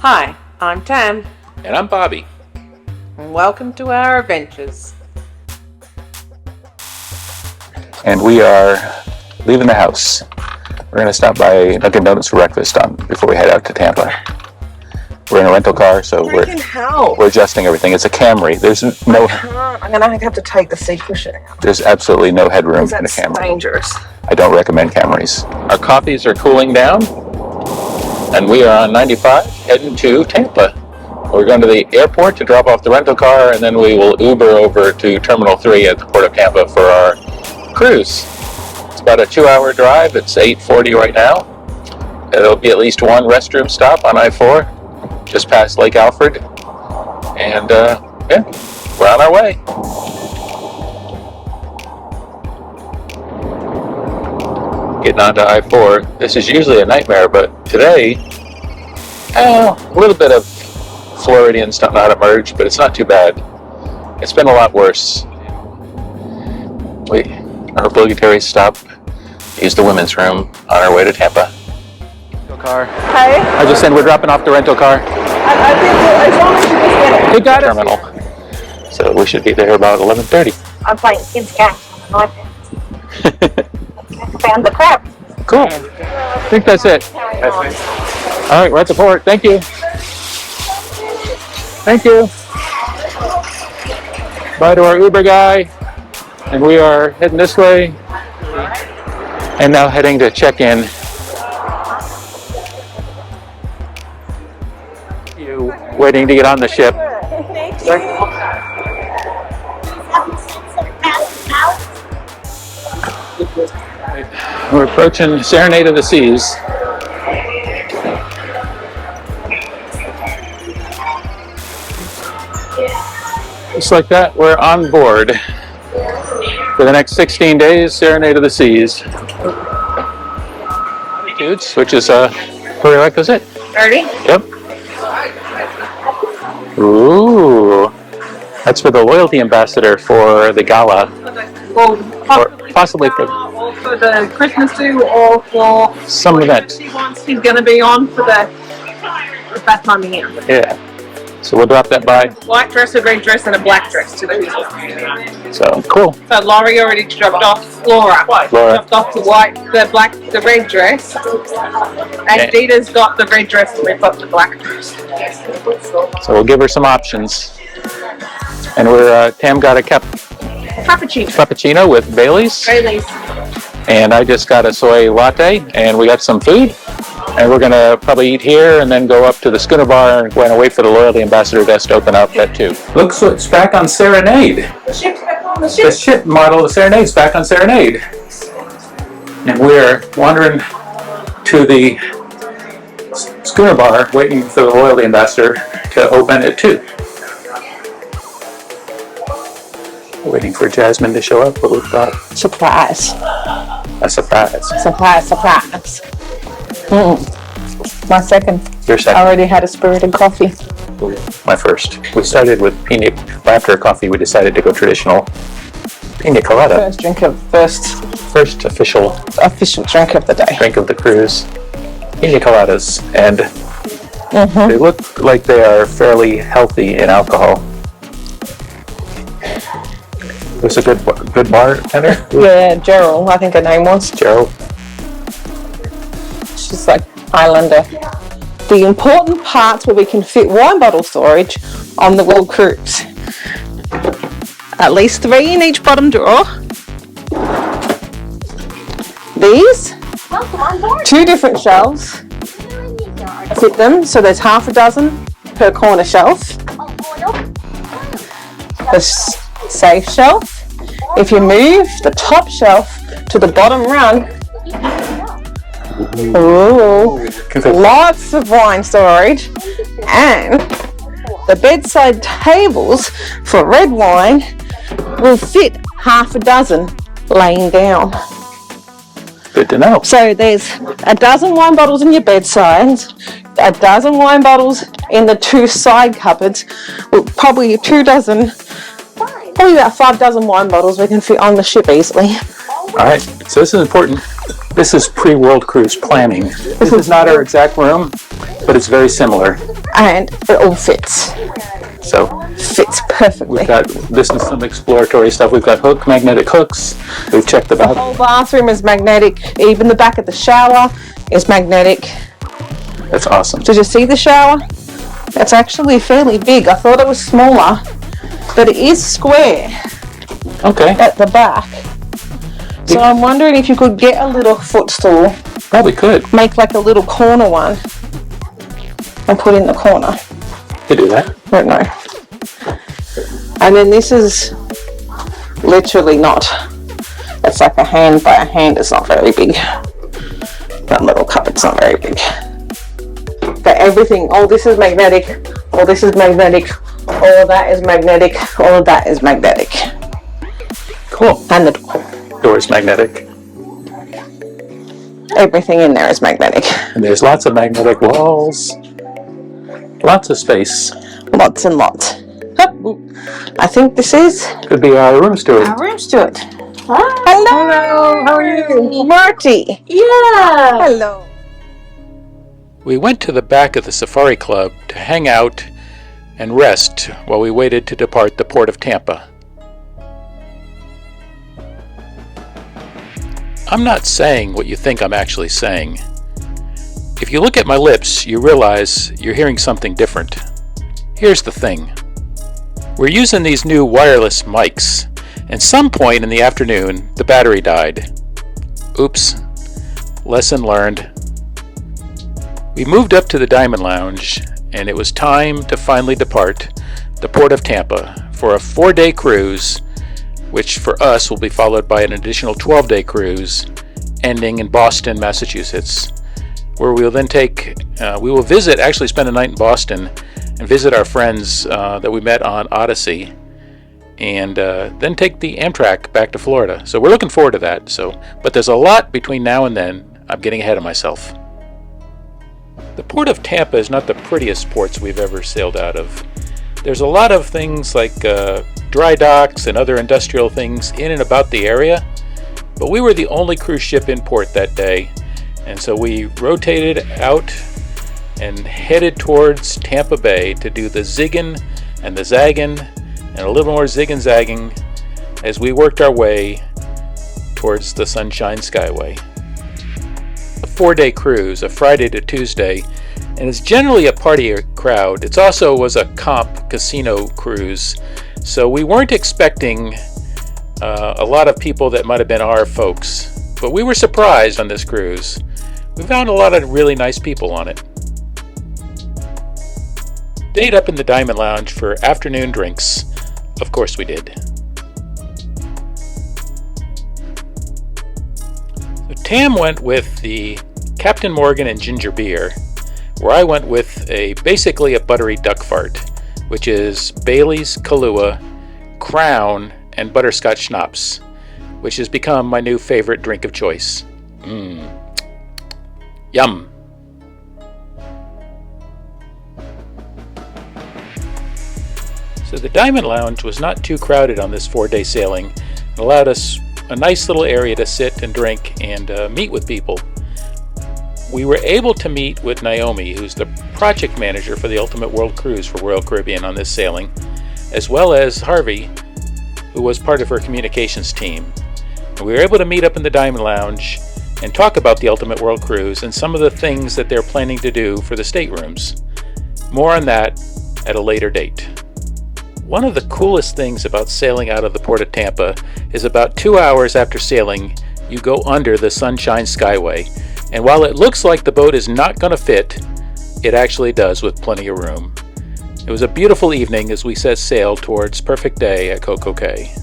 Hi, I'm Tam, And I'm Bobby. and welcome to our adventures. And we are leaving the house. We're going to stop by Dunkin' Donuts for breakfast before we head out to Tampa. We're in a rental car, so we're adjusting everything. It's a Camry. There's no. I'm gonna have to take the seat cushion out. There's absolutely no headroom in a That's Camry. dangerous. I don't recommend Camrys. Our coffees are cooling down, and we are on 95 heading to Tampa. We're going to the airport to drop off the rental car, and then we will Uber over to Terminal 3 at the Port of Tampa for our cruise. It's about a 2-hour drive. It's 8:40 right now. There'll be at least one restroom stop on I-4, just past Lake Alfred. And yeah, we're on our way. Getting onto I-4. This is usually a nightmare, but today, a little bit of Floridians don't know how to merge, but it's not too bad. It's been a lot worse. Our obligatory stop is the women's room on our way to Tampa. Rental car. Hey, I just said we're dropping off the rental car. I think as long as you just get it. It got terminal. So we should be there about 11:30. I'm playing kids' games on my iPad. Found the crab. Cool. I think that's it. All right, we're at the port. Thank you. Thank you. Bye to our Uber guy. And we are heading this way. And now heading to check in. You waiting to get on the ship. We're approaching Serenade of the Seas. Just like that, we're on board for the next 16 days, Serenade of the Seas. Altitudes, which is a prerequisite. 30? Yep. Ooh. That's for the loyalty ambassador for the gala. Well, Possibly for or for the Christmas do, or for some event. he wants. He's going to be on for the best time of year. Yeah. So we'll drop that by. White dress, a red dress, and a black dress to the people. So cool. So Laurie already dropped off. Laura dropped off the red dress. And Dita's got the red dress, and we've got the black dress. So we'll give her some options. And we're Tam got a cappuccino with Bailey's. And I just got a soy latte, and we got some food. And we're gonna probably eat here and then go up to the schooner bar and we're gonna wait for the loyalty ambassador desk to open up at 2. Looks like it's back on Serenade. The ship's back on the ship. The ship model of Serenade's back on Serenade. And we're wandering to the schooner bar waiting for the loyalty ambassador to open at 2. We're waiting for Jasmine to show up, but we've got Surprise. a surprise. Surprise. My second. Your I second. already had a spirited coffee. My first. We started with pina. After coffee, we decided to go traditional pina colada. First Official drink of the day. drink of the cruise. Pina coladas, and they look like they are fairly healthy in alcohol. It was a good bartender. Yeah, Gerald, I think her name was. Gerald. She's like Islander. The important parts where we can fit wine bottle storage on the World Cruise. At least 3 in each bottom drawer. These, 2 different shelves. Fit them, so there's half a dozen per corner shelf. The safe shelf. If you move the top shelf to the bottom rung, lots of wine storage, and the bedside tables for red wine will fit half a dozen laying down. Good to know. So there's a dozen wine bottles in your bedsides, a dozen wine bottles in the 2 side cupboards, with probably 2 dozen, probably about 5 dozen wine bottles we can fit on the ship easily. All right, so this is important. This is pre-World Cruise planning. This is not our exact room, but it's very similar. and it all fits. So Fits perfectly. this is some exploratory stuff. We've got magnetic hooks. We've checked them The out. whole bathroom is magnetic. Even the back of the shower is magnetic. That's awesome. Did you see the shower? It's actually fairly big. I thought it was smaller, but it is square Okay. at the back. So I'm wondering if you could get a little footstool, Probably could. make like a little corner one, and put in the corner. Could do that. I don't know. And then this is literally not. It's like a hand by a hand. It's not very big. That little cupboard's not very big. But everything, all this is magnetic, all this is magnetic, all of that is magnetic, all of that is magnetic. Cool. And the Door is magnetic. everything in there is magnetic. And there's lots of magnetic walls. Lots of space. Lots and lots. Oh, I think this is Could be our room steward. our room steward. Hello, how are you? Marty. Yeah. Hello. We went to the back of the safari club to hang out and rest while we waited to depart the port of Tampa. I'm not saying what you think I'm actually saying. If you look at my lips, you realize you're hearing something different. Here's the thing. We're using these new wireless mics, and some point in the afternoon, the battery died. Oops. Lesson learned. We moved up to the Diamond Lounge, and it was time to finally depart the port of Tampa for a 4-day cruise, which for us will be followed by an additional 12-day cruise, ending in Boston, Massachusetts, where we will then spend a night in Boston and visit our friends that we met on Odyssey, and then take the Amtrak back to Florida. So we're looking forward to that. But there's a lot between now and then. I'm getting ahead of myself. The port of Tampa is not the prettiest ports we've ever sailed out of. There's a lot of things like dry docks and other industrial things in and about the area, but we were the only cruise ship in port that day, and so we rotated out and headed towards Tampa Bay to do the zigging and the zagging and a little more zig and zagging as we worked our way towards the Sunshine Skyway. A 4-day cruise, a Friday to Tuesday, and it's generally a party crowd. It also was a comp casino cruise, so we weren't expecting a lot of people that might have been our folks, but we were surprised on this cruise. We found a lot of really nice people on it. Stayed up in the Diamond Lounge for afternoon drinks. Of course we did. So Tam went with the Captain Morgan and ginger beer, where I went with basically a buttery duck fart, which is Bailey's, Kahlua, Crown, and butterscotch schnapps, which has become my new favorite drink of choice. Yum! So the Diamond Lounge was not too crowded on this 4-day sailing. It allowed us a nice little area to sit and drink and meet with people. We were able to meet with Naomi, who's the project manager for the Ultimate World Cruise for Royal Caribbean on this sailing, as well as Harvey, who was part of her communications team. And we were able to meet up in the Diamond Lounge and talk about the Ultimate World Cruise and some of the things that they're planning to do for the staterooms. More on that at a later date. One of the coolest things about sailing out of the Port of Tampa is about 2 hours after sailing, you go under the Sunshine Skyway. And while it looks like the boat is not going to fit, it actually does with plenty of room. It was a beautiful evening as we set sail towards Perfect Day at Coco Cay.